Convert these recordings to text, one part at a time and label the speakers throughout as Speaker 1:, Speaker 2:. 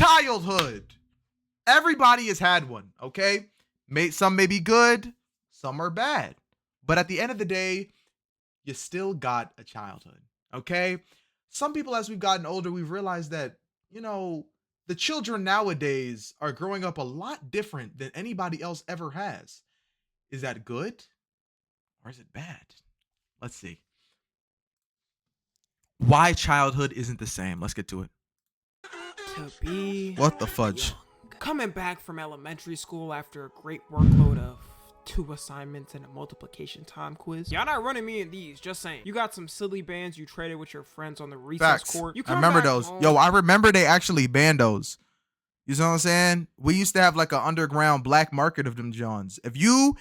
Speaker 1: childhood. Everybody has had one, okay? Some may be good, some are bad. But at the end of the day, you still got a childhood, okay? Some people, as we've gotten older, we've realized that, the children nowadays are growing up a lot different than anybody else ever has. Is that good or is it bad? Let's see. Why childhood isn't the same. Let's get to it.
Speaker 2: To be
Speaker 1: What the fudge?
Speaker 2: young. Coming back from elementary school after a great workload of 2 assignments and a multiplication time quiz. Y'all not running me in these, just saying. You got some silly bands you traded with your friends on the recess
Speaker 1: Facts.
Speaker 2: court. You
Speaker 1: I remember those.
Speaker 2: home.
Speaker 1: Yo, I remember they actually banned those. You know what I'm saying? We used to have like an underground black market of them Johns. If you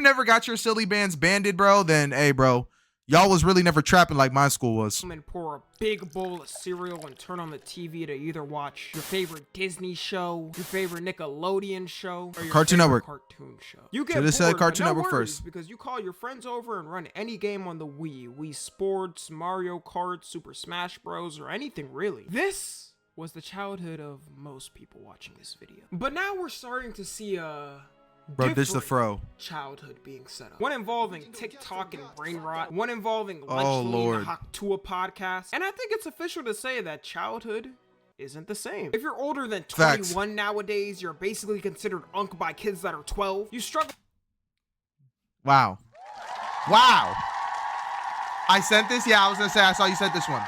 Speaker 1: never got your silly bands banded, bro, then hey, bro, y'all was really never trapping like my school was.
Speaker 2: And pour a big bowl of cereal and turn on the TV to either watch your favorite Disney show, your favorite Nickelodeon show, or your
Speaker 1: Cartoon
Speaker 2: favorite
Speaker 1: Network.
Speaker 2: cartoon show. You get
Speaker 1: Should've said
Speaker 2: bored, but
Speaker 1: Cartoon
Speaker 2: no
Speaker 1: Network
Speaker 2: worries,
Speaker 1: first.
Speaker 2: because you call your friends over and run any game on the Wii Sports, Mario Kart, Super Smash Bros, or anything really. This was the childhood of most people watching this video. But now we're starting to see a
Speaker 1: Bro, this the fro.
Speaker 2: childhood being set up. One involving TikTok and brain rot. One involving
Speaker 1: Oh, Lord.
Speaker 2: Haktua podcast. And I think it's official to say that childhood isn't the same. If you're older than
Speaker 1: Facts.
Speaker 2: 21 nowadays, you're basically considered unk by kids that are 12. You struggle.
Speaker 1: Wow. I sent this. Yeah, I was gonna say I saw you sent this one.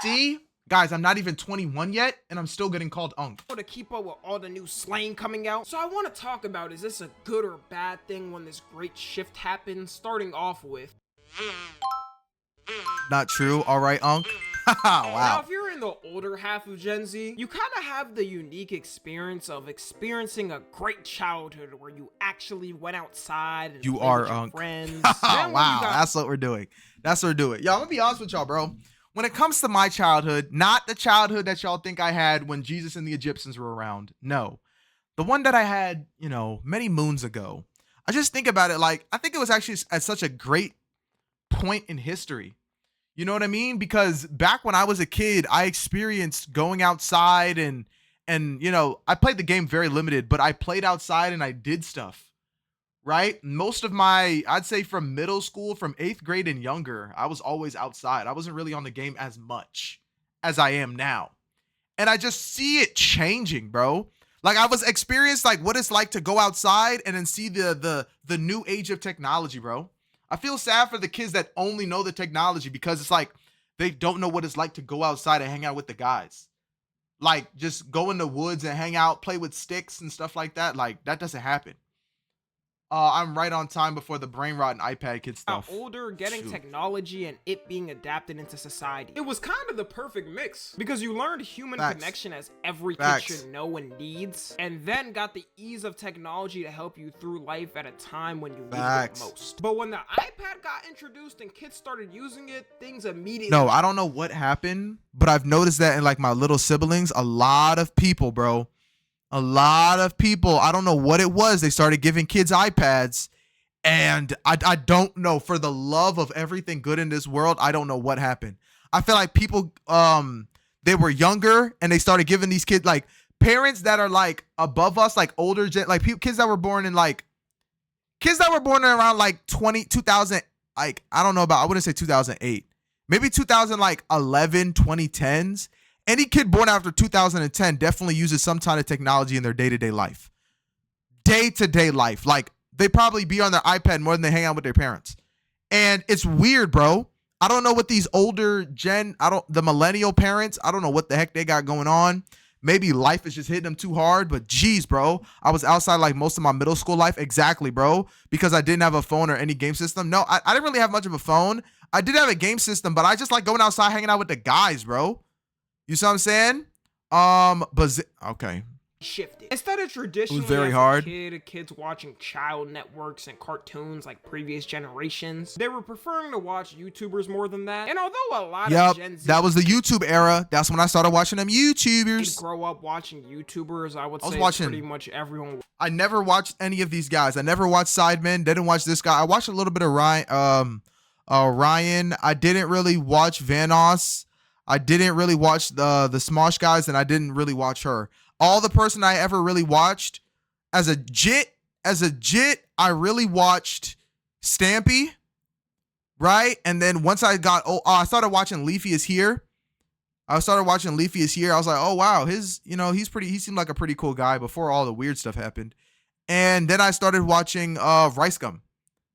Speaker 1: See? Guys, I'm not even 21 yet, and I'm still getting called unk.
Speaker 2: To keep up with all the new slang coming out. So I want to talk about, is this a good or bad thing when this great shift happens? Starting off with,
Speaker 1: Not true. All right, unk.
Speaker 2: now
Speaker 1: Wow.
Speaker 2: if you're in the older half of Gen Z, you kind of have the unique experience of experiencing a great childhood where you actually went outside and
Speaker 1: You
Speaker 2: played
Speaker 1: are
Speaker 2: with your
Speaker 1: unk.
Speaker 2: friends.
Speaker 1: Wow,
Speaker 2: Then when you got
Speaker 1: that's what we're doing. That's what we're doing. Yo, I'm gonna be honest with y'all, bro. When it comes to my childhood, not the childhood that y'all think I had when Jesus and the Egyptians were around. No. The one that I had, many moons ago. I just think about it like, I think it was actually at such a great point in history. You know what I mean? Because back when I was a kid, I experienced going outside and I played the game very limited, but I played outside and I did stuff. Right? Most of I'd say from middle school, from 8th grade and younger, I was always outside. I wasn't really on the game as much as I am now. And I just see it changing, bro. Like I was experienced like what it's like to go outside and then see the new age of technology, bro. I feel sad for the kids that only know the technology because it's like they don't know what it's like to go outside and hang out with the guys. Like just go in the woods and hang out, play with sticks and stuff like that. Like that doesn't happen. I'm right on time before the brain rot and iPad kid stuff.
Speaker 2: older, getting
Speaker 1: Shoot.
Speaker 2: technology and it being adapted into society. It was kind of the perfect mix because you learned human
Speaker 1: Facts.
Speaker 2: connection as every kid
Speaker 1: Facts.
Speaker 2: should know and needs, and then got the ease of technology to help you through life at a time when you needed
Speaker 1: Facts.
Speaker 2: it most. But when the iPad got introduced and kids started using it, things immediately.
Speaker 1: No, I don't know what happened, but I've noticed that in like my little siblings, a lot of people, bro. A lot of people, I don't know what it was. They started giving kids iPads. And I don't know, for the love of everything good in this world, I don't know what happened. I feel like people, they were younger and they started giving these kids, like parents that are like above us, like older, like kids that were born in around like 2000, like, I don't know about, I wouldn't say 2008, maybe 2011, 2010s. Any kid born after 2010 definitely uses some kind of technology in their day-to-day life. Day-to-day life. Like, they probably be on their iPad more than they hang out with their parents. And it's weird, bro. I don't know what these older the millennial parents, I don't know what the heck they got going on. Maybe life is just hitting them too hard, but geez, bro. I was outside like most of my middle school life. Exactly, bro. Because I didn't have a phone or any game system. No, I didn't really have much of a phone. I did have a game system, but I just like going outside, hanging out with the guys, bro. You see what I'm saying? Okay.
Speaker 2: Shifted. Instead of traditionally
Speaker 1: very
Speaker 2: as
Speaker 1: hard.
Speaker 2: Kids watching child networks and cartoons like previous generations, they were preferring to watch YouTubers more than that. And although a lot of Gen Z
Speaker 1: that was the YouTube era. That's when I started watching them
Speaker 2: did
Speaker 1: YouTubers.
Speaker 2: grow up watching YouTubers, I would
Speaker 1: I was
Speaker 2: say
Speaker 1: watching-
Speaker 2: pretty much everyone.
Speaker 1: I never watched any of these guys. I never watched Sidemen. Didn't watch this guy. I watched a little bit of Ryan. Ryan. I didn't really watch Vanos. I didn't really watch the Smosh guys, and I didn't really watch her. All the person I ever really watched as a jit, I really watched Stampy, right? And then once I got, I started watching Leafy is Here. I was like, oh wow, he seemed like a pretty cool guy before all the weird stuff happened. And then I started watching Rice Gum.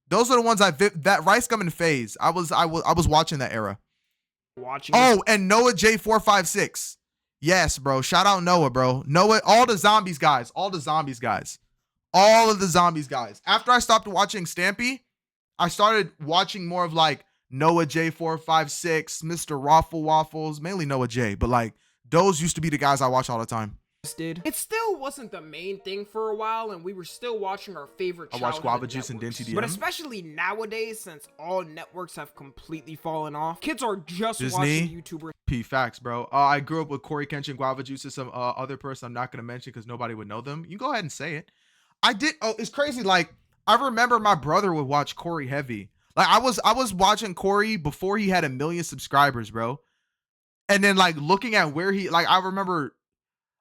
Speaker 1: Those are the ones that Rice Gum and FaZe. I was watching that era. And Noah J456. Yes, bro. Shout out Noah, bro. Noah, all the zombies guys. All of the zombies guys. After I stopped watching Stampy, I started watching more of like Noah J456, Mr. Raffle Waffles, mainly Noah J, but like those used to be the guys I watch all the time.
Speaker 2: It still wasn't the main thing for a while, and we were still watching our favorite childhood
Speaker 1: I watched Guava Juice and
Speaker 2: networks.
Speaker 1: Dinty DM.
Speaker 2: But especially nowadays, since all networks have completely fallen off, kids are just
Speaker 1: Disney,
Speaker 2: watching YouTubers.
Speaker 1: P facts, bro. I grew up with Corey Kenshin, Guava Juice, and some other person I'm not gonna mention because nobody would know them. You go ahead and say it. I did. Oh, it's crazy. Like I remember my brother would watch Corey heavy. Like I was watching Corey before he had 1 million subscribers, bro. And then like looking at where I remember.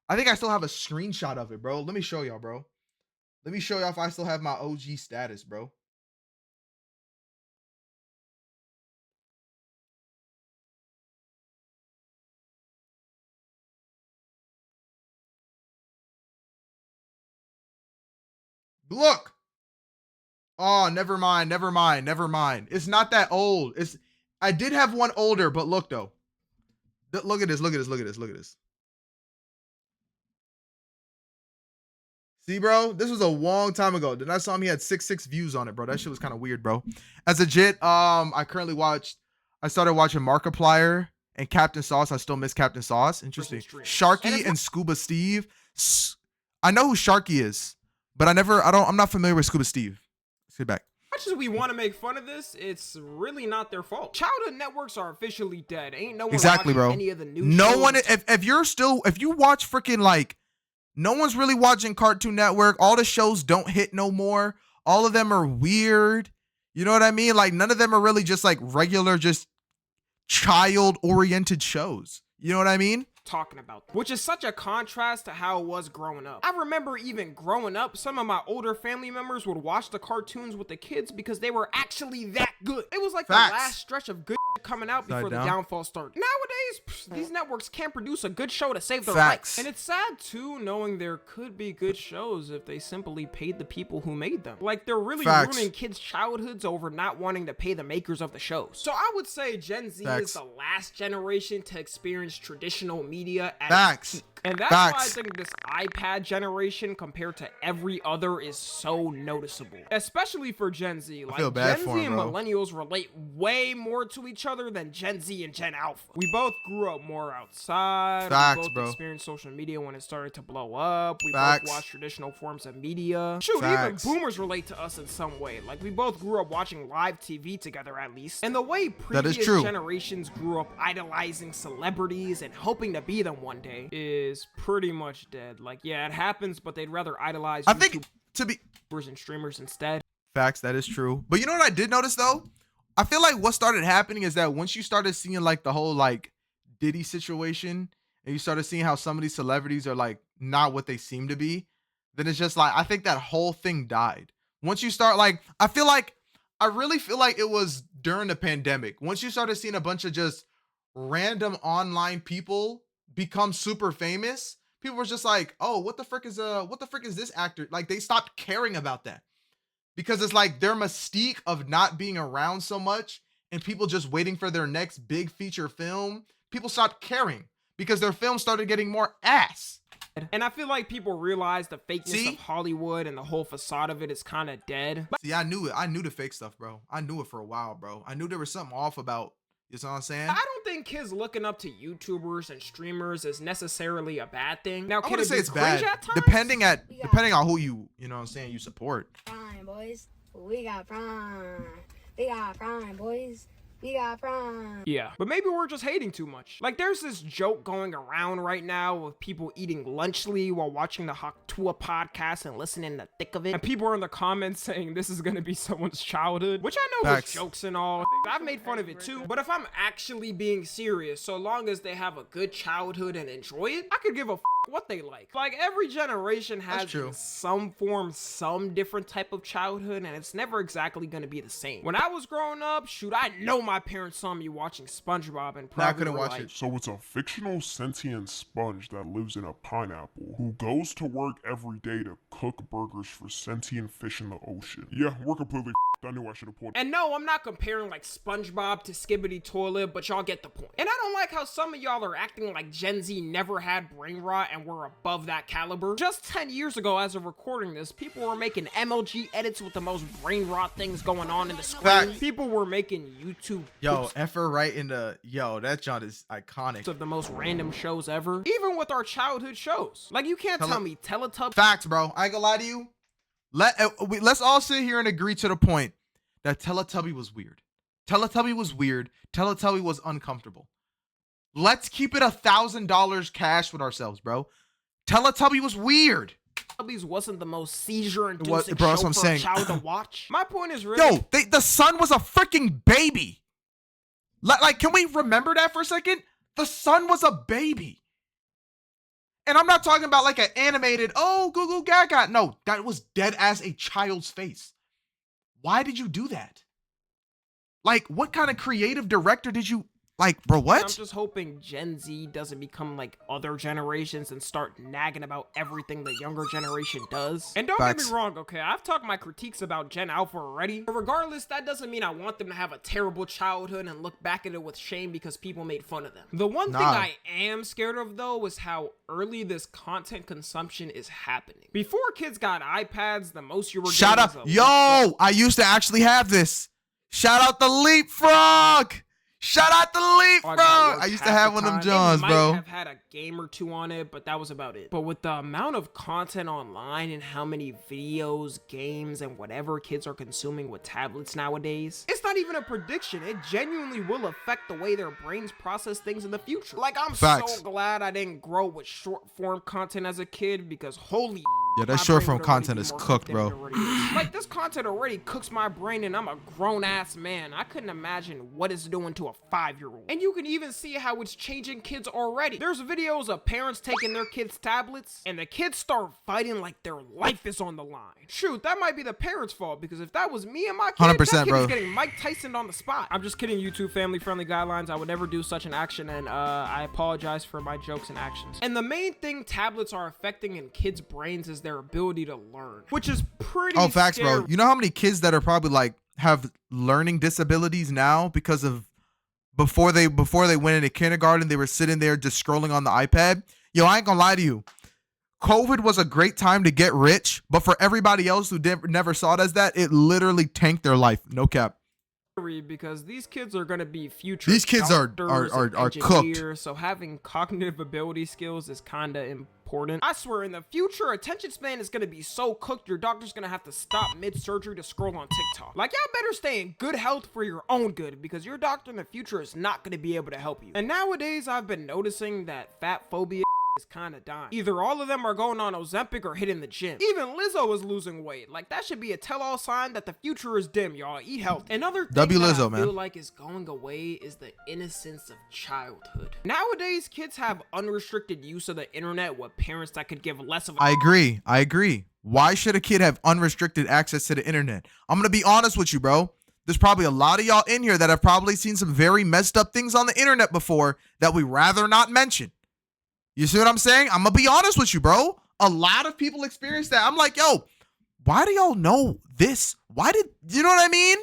Speaker 1: I think I still have a screenshot of it, bro. Let me show y'all, bro. Let me show y'all if I still have my OG status, bro. Look. Oh, never mind. It's not that old. I did have one older, but look though. Look at this. See, bro, this was a long time ago. Then I saw him, he had 6 views on it, bro. That shit was kind of weird, bro. As a jit, I started watching Markiplier and Captain Sauce. I still miss Captain Sauce. Interesting. Sharky and Scuba Steve. I know who Sharky is, but I'm not familiar with Scuba Steve. Sit back.
Speaker 2: As much as we want to make fun of this, it's really not their fault. Childhood networks are officially dead. Ain't no one watching
Speaker 1: bro.
Speaker 2: any of the new
Speaker 1: No
Speaker 2: shows.
Speaker 1: one, if you watch freaking like, no one's really watching Cartoon Network. All the shows don't hit no more. All of them are weird. You know what I mean? Like none of them are really just like regular, just child-oriented shows. You know what I mean?
Speaker 2: Talking about that, which is such a contrast to how it was growing up. I remember even growing up, some of my older family members would watch the cartoons with the kids because they were actually that good. It was like
Speaker 1: Facts.
Speaker 2: the last stretch of good coming out before the downfall started. Nowadays, these networks can't produce a good show to save their rights. And it's sad too, knowing there could be good shows if they simply paid the people who made them. Like they're really ruining kids' childhoods over not wanting to pay the makers of the shows. So I would say Gen Z is the last generation to experience traditional media at its peak. And that's why I think this iPad generation compared to every other is so noticeable. Especially for Gen Z. Like Gen Z and millennials relate way more to each other than Gen Z and Gen Alpha. We both grew up more outside. We both experienced social media when it started to blow up. We both watched traditional forms of media. Shoot, even boomers relate to us in some way. Like we both grew up watching live TV together at least. And the way previous generations grew up idolizing celebrities and hoping to be them one day is pretty much dead. Like, yeah, it happens, but they'd rather idolize YouTubers and streamers instead.
Speaker 1: Facts, that is true. But you know what I did notice though? I feel like what started happening is that once you started seeing like the whole like Diddy situation and you started seeing how some of these celebrities are like not what they seem to be, then it's just like, I think that whole thing died. Once you start like, I really feel like it was during the pandemic. Once you started seeing a bunch of just random online people become super famous, people were just like, oh, what the frick is this actor? Like they stopped caring about that because it's like their mystique of not being around so much and people just waiting for their next big feature film. People stopped caring because their film started getting more ass.
Speaker 2: And I feel like people realize the fakeness of Hollywood and the whole facade of it is kind of dead.
Speaker 1: See, I knew it. I knew the fake stuff, bro. I knew it for a while, bro. I knew there was something off about. You know what I'm saying?
Speaker 2: I don't think kids looking up to YouTubers and streamers is necessarily a bad thing. Now,
Speaker 1: can it say it's bad depending on who you know what I'm saying, you support.
Speaker 3: Prime, boys. We got prime. We got prime, boys. We got fries.
Speaker 2: Yeah, but maybe we're just hating too much. Like, there's this joke going around right now of people eating lunchly while watching the Haktua podcast and listening to the thick of it. And people are in the comments saying this is gonna be someone's childhood, which I know
Speaker 1: Facts.
Speaker 2: is jokes and all. I've made fun of it too. But if I'm actually being serious, so long as they have a good childhood and enjoy it, I could give a what they like. Like, every generation has
Speaker 1: true.
Speaker 2: in some form some different type of childhood, and it's never exactly gonna be the same. When I was growing up, shoot, I know my parents saw me watching SpongeBob and probably
Speaker 1: couldn't
Speaker 2: were
Speaker 1: watch
Speaker 2: like,
Speaker 1: it.
Speaker 4: So it's a fictional sentient sponge that lives in a pineapple who goes to work every day to cook burgers for sentient fish in the ocean. Yeah, we're completely I knew I should have pulled.
Speaker 2: And no, I'm not comparing like SpongeBob to Skibbity Toilet, but y'all get the point. And I don't like how some of y'all are acting like Gen Z never had brain rot and we're above that caliber. Just 10 years ago, as of recording this, people were making MLG edits with the most brain rot things going on in the screen.
Speaker 1: Fact.
Speaker 2: People were making YouTube
Speaker 1: Yo,
Speaker 2: poops
Speaker 1: Effer right in the that John is iconic.
Speaker 2: of the most random shows ever. Even with our childhood shows. Like, you can't tell me Teletubbies.
Speaker 1: Facts, bro. I ain't gonna lie to you. Let's all sit here and agree to the point that Teletubby was weird. Teletubby was weird. Teletubby was uncomfortable. Let's keep it $1,000 cash with ourselves, bro. Teletubby was weird.
Speaker 2: Teletubbies wasn't the most seizure-inducing
Speaker 1: Bro,
Speaker 2: show
Speaker 1: that's what I'm
Speaker 2: for
Speaker 1: saying.
Speaker 2: a child to watch. My point is really...
Speaker 1: Yo, the son was a freaking baby. Like, can we remember that for a second? The son was a baby. And I'm not talking about like an animated, oh, goo goo gaga. No, that was dead as a child's face. Why did you do that? Like, what kind of creative director did you, like, bro, what?
Speaker 2: I'm just hoping Gen Z doesn't become like other generations and start nagging about everything the younger generation does. And don't
Speaker 1: Facts.
Speaker 2: get me wrong, okay? I've talked my critiques about Gen Alpha already. But regardless, that doesn't mean I want them to have a terrible childhood and look back at it with shame because people made fun of them. The one thing I am scared of, though, is how early this content consumption is happening. Before kids got iPads, the most you were
Speaker 1: Shout
Speaker 2: getting
Speaker 1: out.
Speaker 2: was a
Speaker 1: Yo, I used to actually have this. Shout out the Leapfrog. Shout out the Leapfrog. I used to have one of them Johns,
Speaker 2: they
Speaker 1: bro.
Speaker 2: might have had a game or two on it, but that was about it. But with the amount of content online and how many videos, games, and whatever kids are consuming with tablets nowadays, it's not even a prediction. It genuinely will affect the way their brains process things in the future. Like, I'm
Speaker 1: Facts.
Speaker 2: so glad I didn't grow with short form content as a kid because holy
Speaker 1: Yeah, that
Speaker 2: my
Speaker 1: short
Speaker 2: brain
Speaker 1: form
Speaker 2: would already
Speaker 1: content
Speaker 2: be
Speaker 1: is
Speaker 2: more
Speaker 1: cooked,
Speaker 2: than it
Speaker 1: bro.
Speaker 2: already is. Like, this content already cooks my brain and I'm a grown-ass man. I couldn't imagine what it's doing to a 5-year-old. And you can even see how it's changing kids already. There's videos of parents taking their kids' tablets and the kids start fighting like their life is on the line. Shoot, that might be the parents' fault because if that was me and my kid,
Speaker 1: 100%,
Speaker 2: that kid
Speaker 1: bro.
Speaker 2: is getting Mike Tyson on the spot. I'm just kidding, YouTube family-friendly guidelines. I would never do such an action, and I apologize for my jokes and actions. And the main thing tablets are affecting in kids' brains is their ability to learn, which is pretty
Speaker 1: Oh, facts,
Speaker 2: scary.
Speaker 1: bro. You know how many kids that are probably like have learning disabilities now because of before they went into kindergarten, they were sitting there just scrolling on the iPad. Yo, I ain't gonna lie to you. COVID was a great time to get rich, but for everybody else who never saw it as that, it literally tanked their life. No cap.
Speaker 2: Because these kids are going to be future
Speaker 1: These kids are
Speaker 2: doctors and
Speaker 1: cooked.
Speaker 2: engineers, so having cognitive ability skills is kind of important. I swear, in the future, attention span is going to be so cooked, your doctor's going to have to stop mid-surgery to scroll on TikTok. Like, y'all better stay in good health for your own good, because your doctor in the future is not going to be able to help you. And nowadays, I've been noticing that fat phobia is kind of dying. Either all of them are going on Ozempic or hitting the gym. Even Lizzo is losing weight. Like, that should be a tell-all sign that the future is dim, y'all. Eat healthy. Another thing
Speaker 1: W
Speaker 2: that
Speaker 1: Lizzo,
Speaker 2: I feel
Speaker 1: man.
Speaker 2: like is going away is the innocence of childhood. Nowadays, kids have unrestricted use of the internet with parents that could give less of a
Speaker 1: I agree. Why should a kid have unrestricted access to the internet? I'm gonna be honest with you, bro. There's probably a lot of y'all in here that have probably seen some very messed up things on the internet before that we rather not mention. You see what I'm saying? I'm gonna be honest with you, bro. A lot of people experience that. I'm like, yo, why do y'all know this? You know what I mean?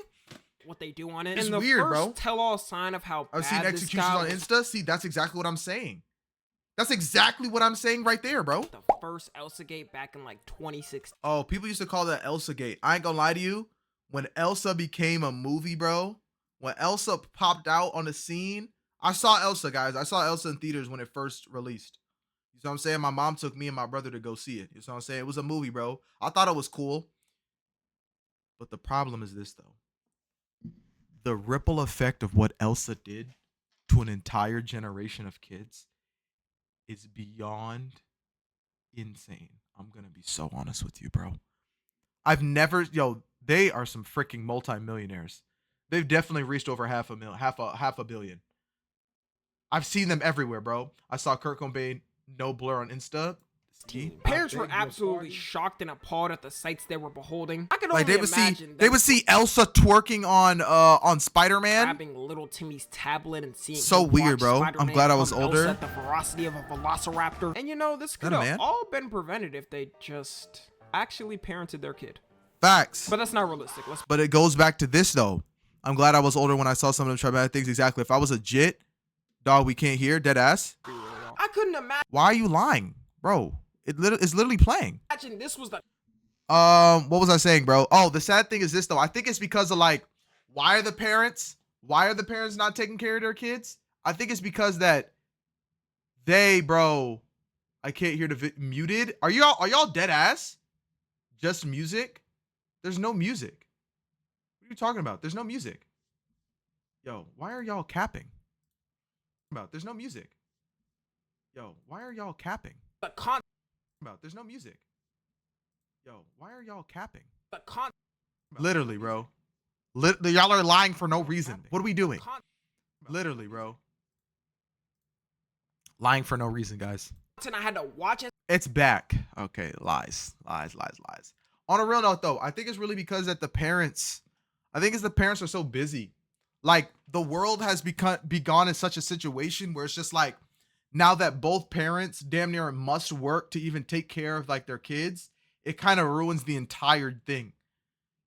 Speaker 2: what they do on it.
Speaker 1: It's
Speaker 2: and the
Speaker 1: weird,
Speaker 2: first
Speaker 1: bro.
Speaker 2: tell-all sign of how
Speaker 1: I've
Speaker 2: bad
Speaker 1: seen
Speaker 2: this
Speaker 1: executions
Speaker 2: guy
Speaker 1: on
Speaker 2: was,
Speaker 1: Insta. See, that's exactly what I'm saying. That's exactly what I'm saying right there, bro.
Speaker 2: the first Elsa Gate back in like 2016.
Speaker 1: Oh, people used to call that Elsa Gate. I ain't gonna lie to you. When Elsa became a movie, bro, when Elsa popped out on the scene, I saw Elsa, guys. I saw Elsa in theaters when it first released. You know what I'm saying? My mom took me and my brother to go see it. You know what I'm saying? It was a movie, bro. I thought it was cool. But the problem is this, though. the ripple effect of what Elsa did to an entire generation of kids is beyond insane. I'm gonna be so honest with you, bro. I've never, yo, they are some freaking multimillionaires. They've definitely reached over half a billion. I've seen them everywhere, bro. I saw Kurt Cobain, no blur on Insta. See?
Speaker 2: Parents were absolutely shocked and appalled at the sights they were beholding. I could only
Speaker 1: Like they
Speaker 2: imagine
Speaker 1: would see Elsa twerking on Spider-Man.
Speaker 2: grabbing little Timmy's tablet and seeing
Speaker 1: So
Speaker 2: him
Speaker 1: weird,
Speaker 2: watch
Speaker 1: bro.
Speaker 2: Spider-Man
Speaker 1: I'm glad I was
Speaker 2: pump Elsa
Speaker 1: older.
Speaker 2: at the ferocity of a velociraptor. And you know, this could
Speaker 1: a
Speaker 2: have
Speaker 1: man?
Speaker 2: all been prevented if they just actually parented their kid.
Speaker 1: Facts.
Speaker 2: But that's not realistic.
Speaker 1: But it goes back to this though. I'm glad I was older when I saw some of them traumatic things. Exactly. If I was a jit, dog, we can't hear, dead ass.
Speaker 2: I couldn't imagine
Speaker 1: Why are you lying, bro? It's literally playing.
Speaker 2: this was the
Speaker 1: What was I saying, bro? Oh, the sad thing is this though. I think it's because of like, why are the parents not taking care of their kids? I think it's because that bro, I can't hear muted. Are y'all dead ass? Just music? There's no music. What are you talking about? There's no music. Yo, why are y'all capping? There's no music. Yo, why are y'all capping? There's no music. Yo, why are y'all capping? Literally, bro. Y'all are lying for no reason. What are we doing? Literally, bro. Lying for no reason, guys.
Speaker 2: And I had to watch it.
Speaker 1: It's back. Okay, lies. On a real note, though, I think it's really because that the parents are so busy. Like, the world has begun in such a situation where it's just like, now that both parents damn near must work to even take care of like their kids, it kind of ruins the entire thing.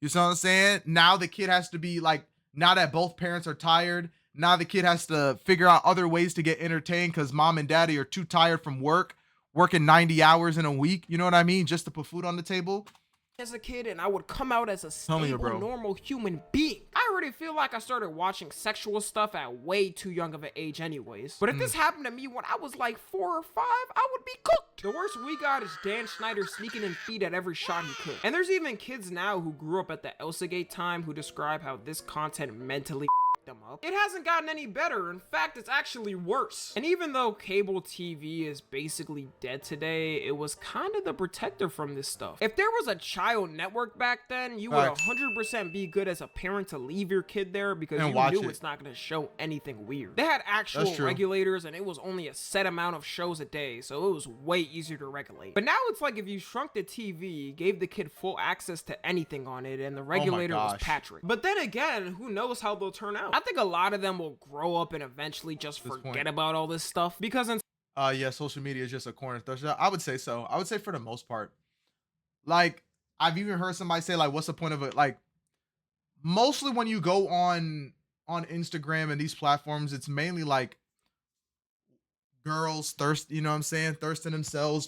Speaker 1: You see what I'm saying? Now the kid has to be like, now that both parents are tired, now the kid has to figure out other ways to get entertained because mom and daddy are too tired from working 90 hours in a week. You know what I mean? Just to put food on the table.
Speaker 2: As a kid, and I would come out as a
Speaker 1: Tell me,
Speaker 2: stable,
Speaker 1: bro.
Speaker 2: normal human being. I already feel like I started watching sexual stuff at way too young of an age anyways. But if this happened to me when I was like 4 or 5, I would be cooked. The worst we got is Dan Schneider sneaking in feet at every shot he could. And there's even kids now who grew up at the Elsagate time who describe how this content mentally them up. It hasn't gotten any better. In fact, it's actually worse. And even though cable TV is basically dead today, it was kind of the protector from this stuff. If there was a child network back then, you would 100% be good as a parent to leave your kid there because you knew it's not going to show anything weird. They had actual regulators and it was only a set amount of shows a day, so it was way easier to regulate. But now it's like if you shrunk the TV, gave the kid full access to anything on it, and the regulator was Patrick. But then again, who knows how they'll turn out? I think a lot of them will grow up and eventually just forget about all this stuff because
Speaker 1: yeah, social media is just a corner thrust. I would say so. I would say for the most part. Like, I've even heard somebody say, like, what's the point of it? Like, mostly when you go on Instagram and these platforms, it's mainly like girls thirsting themselves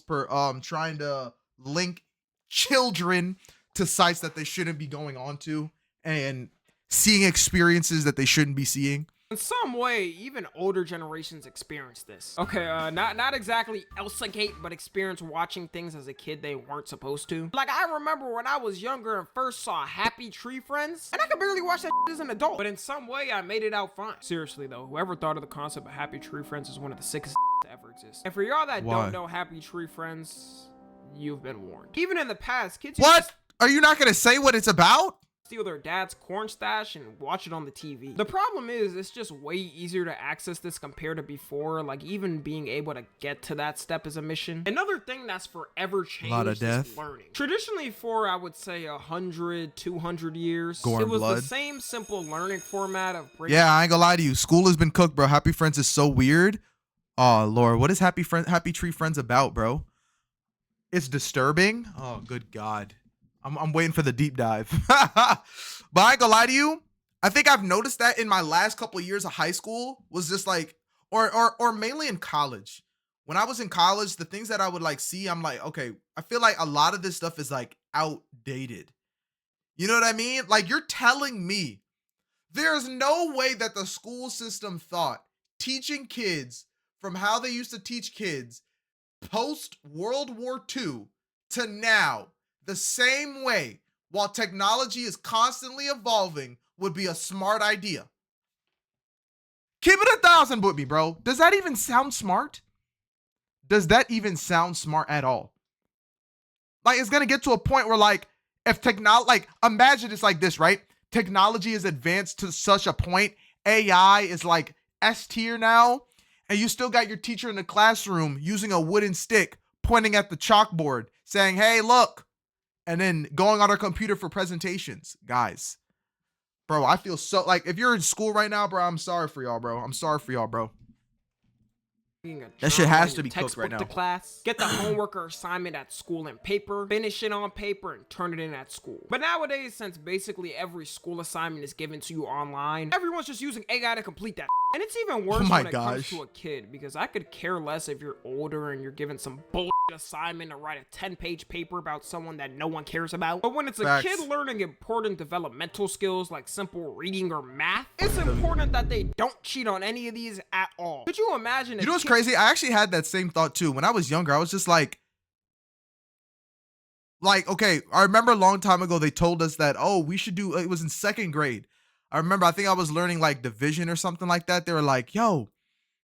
Speaker 1: trying to link children to sites that they shouldn't be going on to and seeing experiences that they shouldn't be seeing.
Speaker 2: In some way, even older generations experience this. Okay, not exactly Elsagate, but experience watching things as a kid they weren't supposed to. Like, I remember when I was younger and first saw Happy Tree Friends, and I could barely watch that as an adult, but in some way, I made it out fine. Seriously though, whoever thought of the concept of Happy Tree Friends is one of the sickest to ever exist. And for y'all that don't know Happy Tree Friends, you've been warned. Even in the past, kids
Speaker 1: Are you not gonna say what it's about?
Speaker 2: Steal their dad's corn stash and watch it on the TV. The problem is it's just way easier to access this compared to before. Like, even being able to get to that step is a mission. Another thing that's forever changed is learning. Traditionally for, I would say, 100, 200 years, it was the same simple learning format of
Speaker 1: I ain't gonna lie to you. School has been cooked, bro. Happy Friends is so weird. Oh, Lord. What is Happy Tree Friends about, bro? It's disturbing. Oh, good God. I'm waiting for the deep dive. But I ain't gonna lie to you. I think I've noticed that in my last couple of years of high school was just like, or mainly in college. When I was in college, the things that I would like see, I'm like, okay, I feel like a lot of this stuff is like outdated. You know what I mean? Like, you're telling me there's no way that the school system thought teaching kids from how they used to teach kids post World War II to now, the same way, while technology is constantly evolving, would be a smart idea. Keep it 1,000 with me, bro. Does that even sound smart? Does that even sound smart at all? Like, it's gonna get to a point where, like, if technology, like, imagine it's like this, right? Technology is advanced to such a point, AI is like S tier now, and you still got your teacher in the classroom using a wooden stick, pointing at the chalkboard, saying, hey, look, and then going on our computer for presentations. Guys, bro, I feel so, like, if you're in school right now, bro, I'm sorry for y'all, bro. I'm sorry for y'all, bro. That shit has to be cooked right now.
Speaker 2: To class, get the homework or assignment at school in paper, finish it on paper, and turn it in at school. But nowadays, since basically every school assignment is given to you online, everyone's just using AI to complete that. And it's even worse when it comes to a kid, because I could care less if you're older and you're given some bullshit assignment to write a 10-page paper about someone that no one cares about. But when it's a kid learning important developmental skills like simple reading or math, it's important that they don't cheat on any of these at all. Could you imagine?
Speaker 1: You know what's crazy? I actually had that same thought too. When I was younger, I was just like, okay, I remember a long time ago, they told us that, oh, we should do, it was in 2nd grade. I remember, I think I was learning like division or something like that. They were like, yo,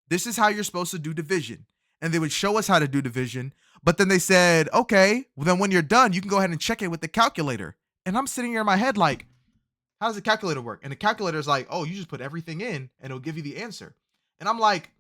Speaker 1: this is how you're supposed to do division. And they would show us how to do division. But then they said, okay, well, then when you're done, you can go ahead and check it with the calculator. And I'm sitting here in my head like, how does the calculator work? And the calculator is like, oh, you just put everything in and it'll give you the answer. And I'm like,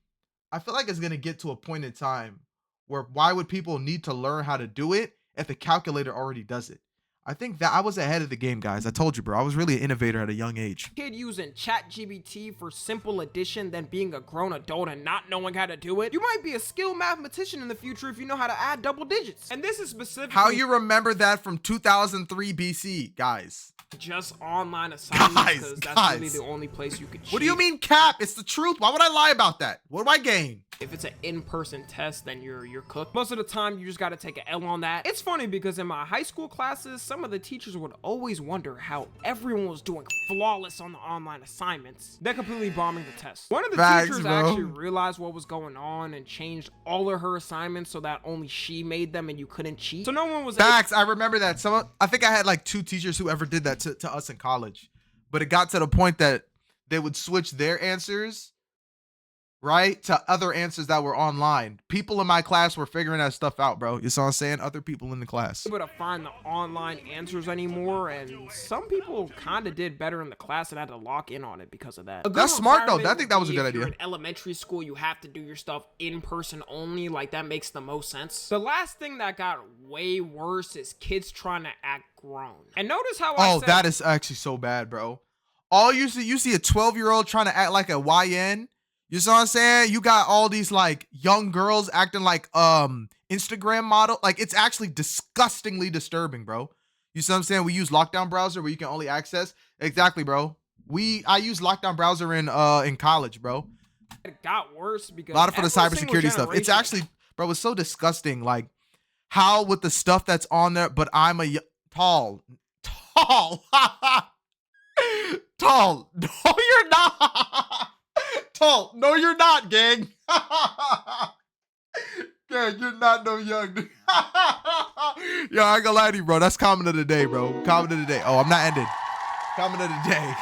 Speaker 1: I feel like it's going to get to a point in time where why would people need to learn how to do it if the calculator already does it? I think that I was ahead of the game, guys. I told you, bro. I was really an innovator at a young age.
Speaker 2: Kid using ChatGPT for simple addition, then being a grown adult and not knowing how to do it. You might be a skilled mathematician in the future if you know how to add double digits. And this is specifically
Speaker 1: how you remember that from 2003 BC, guys.
Speaker 2: Just online assignments, because that's really the only place you could cheat.
Speaker 1: What do you mean cap? It's the truth. Why would I lie about that? What do I gain?
Speaker 2: If it's an in-person test, then you're cooked. Most of the time, you just got to take an L on that. It's funny because in my high school classes, some of the teachers would always wonder how everyone was doing flawless on the online assignments. They're completely bombing the test. One of the teachers actually realized what was going on and changed all of her assignments so that only she made them and you couldn't cheat. So no one was
Speaker 1: I remember that. I think I had like 2 teachers who ever did that to us in college, but it got to the point that they would switch their answers, right, to other answers that were online. People in my class were figuring that stuff out, bro. You saw what I'm saying? Other people in the class.
Speaker 2: Able to find the online answers anymore, and some people kind of did better in the class and had to lock in on it because of that.
Speaker 1: That's smart though. I think that was a good idea.
Speaker 2: In elementary school, you have to do your stuff in person only. Like, that makes the most sense. The last thing that got way worse is kids trying to act grown. And notice how I said,
Speaker 1: that is actually so bad, bro. All you see a 12-year-old trying to act like a YN. You see what I'm saying? You got all these like young girls acting like Instagram model. Like, it's actually disgustingly disturbing, bro. You see what I'm saying? We use lockdown browser where you can only access. Exactly, bro. I use lockdown browser in college, bro.
Speaker 2: It got worse because
Speaker 1: a lot of for the cybersecurity stuff. It's actually, bro, it's so disgusting. Like, how with the stuff that's on there, but I'm tall. Tall. No, you're not. Tall. No, you're not, gang. Gang, you're not no young. Yo, I ain't gonna lie to you, bro. That's comment of the day, bro. Comment of the day. Oh, I'm not ending. Comment of the day.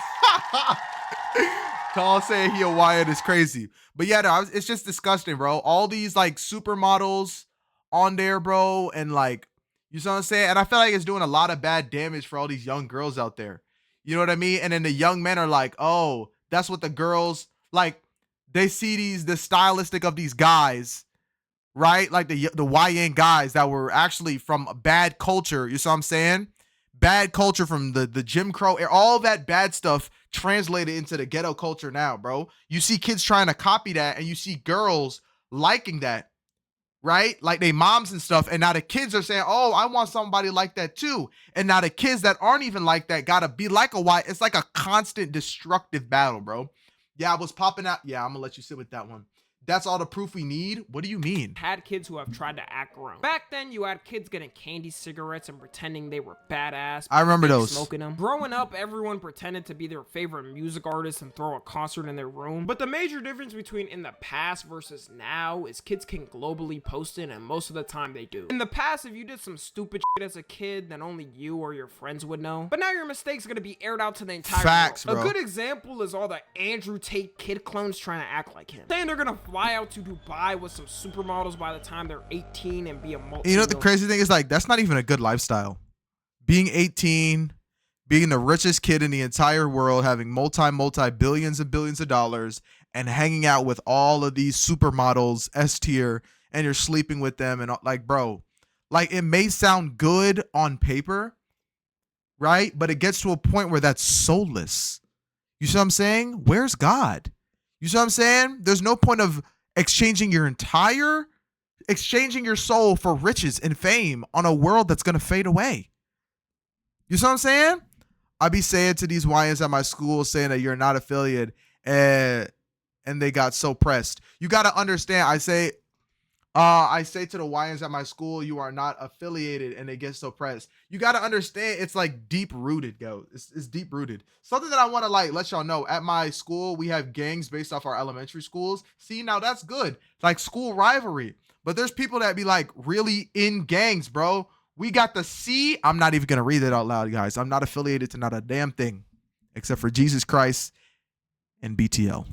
Speaker 1: Tall saying he a Wyatt is crazy. But yeah, no, it's just disgusting, bro. All these like supermodels on there, bro. And like, you see what I'm saying? And I feel like it's doing a lot of bad damage for all these young girls out there. You know what I mean? And then the young men are like, oh, that's what the girls, like, they see the stylistic of these guys, right? Like the YN guys that were actually from a bad culture. You see what I'm saying? Bad culture from the Jim Crow era, all that bad stuff translated into the ghetto culture now, bro. You see kids trying to copy that, and you see girls liking that, right? Like they moms and stuff. And now the kids are saying, oh, I want somebody like that too. And now the kids that aren't even like that gotta be like a white. It's like a constant destructive battle, bro. Yeah, I was popping out. Yeah, I'm gonna let you sit with that one. that's all the proof we need? What do you mean?
Speaker 2: Had kids who have tried to act grown. Back then, you had kids getting candy cigarettes and pretending they were badass.
Speaker 1: I remember those.
Speaker 2: Smoking them. Growing up, everyone pretended to be their favorite music artist and throw a concert in their room. But the major difference between in the past versus now is kids can globally post it, and most of the time they do. In the past, if you did some stupid shit as a kid, then only you or your friends would know. But now your mistakes are gonna be aired out to the entire
Speaker 1: Facts,
Speaker 2: world.
Speaker 1: bro.
Speaker 2: A good example is all the Andrew Tate kid clones trying to act like him. Saying they're gonna fly out to Dubai with some supermodels by the time they're 18 and be a multi.
Speaker 1: You know what the crazy thing is? Like, that's not even a good lifestyle. Being 18, being the richest kid in the entire world, having multi billions and billions of dollars, and hanging out with all of these supermodels, S tier, and you're sleeping with them, and like, bro, like, it may sound good on paper, right? But it gets to a point where that's soulless. You see what I'm saying? Where's God? You see what I'm saying? There's no point of exchanging your soul for riches and fame on a world that's going to fade away. You see what I'm saying? I be saying to these YNs at my school, saying that you're not affiliate, and they got so pressed. You got to understand. I say to the YNs at my school, you are not affiliated, and they get so pressed. You got to understand, it's like deep rooted, yo. It's deep rooted. Something that I want to like let y'all know. At my school, we have gangs based off our elementary schools. See, now that's good, like school rivalry. But there's people that be like really in gangs, bro. We got the C. I'm not even gonna read it out loud, guys. I'm not affiliated to not a damn thing, except for Jesus Christ and BTL.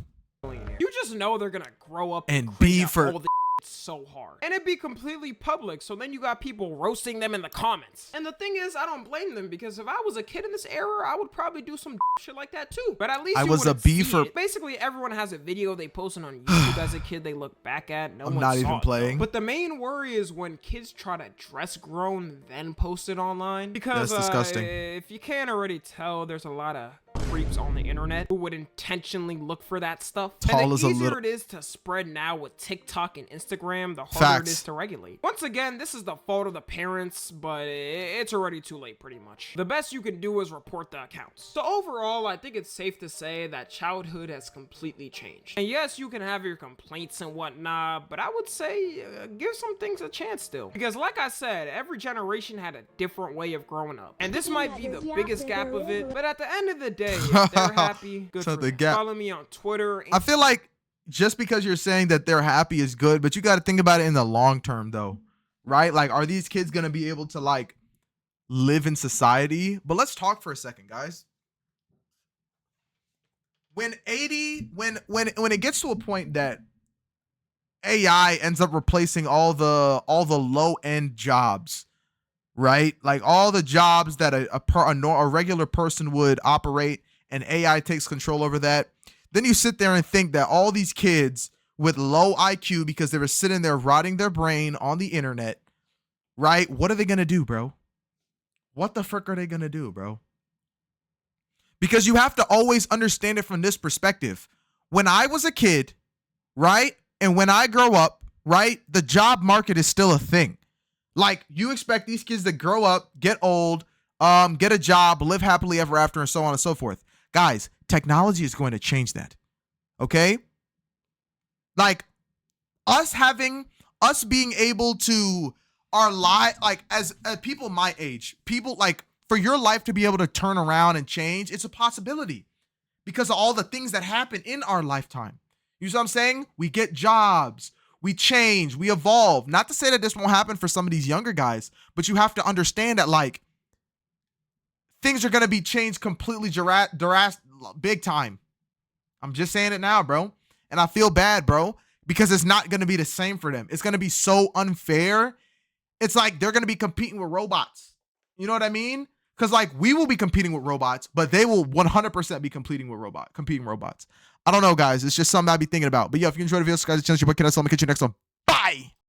Speaker 2: You just know they're gonna grow up
Speaker 1: And B for
Speaker 2: all the so hard, and it'd be completely public, so then you got people roasting them in the comments. And the thing is, I don't blame them, because if I was a kid in this era, I would probably do some shit like that too. But at least
Speaker 1: I
Speaker 2: you
Speaker 1: was a
Speaker 2: wouldn't
Speaker 1: B
Speaker 2: see
Speaker 1: for-
Speaker 2: it. Basically everyone has a video they posted on YouTube as a kid they look back at. No
Speaker 1: I'm
Speaker 2: one
Speaker 1: not
Speaker 2: saw
Speaker 1: even
Speaker 2: it,
Speaker 1: playing.
Speaker 2: though. But the main worry is when kids try to dress grown then post it online, because
Speaker 1: That's disgusting.
Speaker 2: If you can't already tell, there's a lot of creeps on the internet who would intentionally look for that stuff.
Speaker 1: Tall
Speaker 2: And the
Speaker 1: as a
Speaker 2: easier
Speaker 1: little-
Speaker 2: it is to spread now with TikTok and Instagram, the harder it is
Speaker 1: Facts.
Speaker 2: to regulate. Once again, this is the fault of the parents, but it's already too late pretty much. The best you can do is report the accounts. So overall, I think it's safe to say that childhood has completely changed. And yes, you can have your complaints and whatnot, but I would say give some things a chance still. Because like I said, every generation had a different way of growing up. And this might be the biggest gap of it, but at the end of the day, if they're happy, good
Speaker 1: So
Speaker 2: for
Speaker 1: the
Speaker 2: them.
Speaker 1: gap-
Speaker 2: Follow me on Twitter.
Speaker 1: I feel like just because you're saying that they're happy is good, but you got to think about it in the long term, though, right? Like, are these kids gonna be able to like live in society? But let's talk for a second, guys. When it gets to a point that AI ends up replacing all the low end jobs, right? Like all the jobs that a regular person would operate, and AI takes control over that. Then you sit there and think that all these kids with low IQ, because they were sitting there rotting their brain on the internet, right? What are they going to do, bro? What the frick are they going to do, bro? Because you have to always understand it from this perspective. When I was a kid, right? And when I grow up, right? The job market is still a thing. Like, you expect these kids to grow up, get old, get a job, live happily ever after, and so on and so forth. Guys, technology is going to change that. Okay? Like, us being able to our life, like as people my age, people like for your life to be able to turn around and change, it's a possibility because of all the things that happen in our lifetime. You see what I'm saying? We get jobs, we change, we evolve. Not to say that this won't happen for some of these younger guys, but you have to understand that like things are going to be changed completely big time. I'm just saying it now, bro. And I feel bad, bro, because it's not going to be the same for them. It's going to be so unfair. It's like they're going to be competing with robots. You know what I mean? Because like we will be competing with robots, but they will 100% be competing robots. I don't know, guys. It's just something I'd be thinking about. But yeah, if you enjoyed the video, guys, channel, your boy, I'll catch you next one. Bye.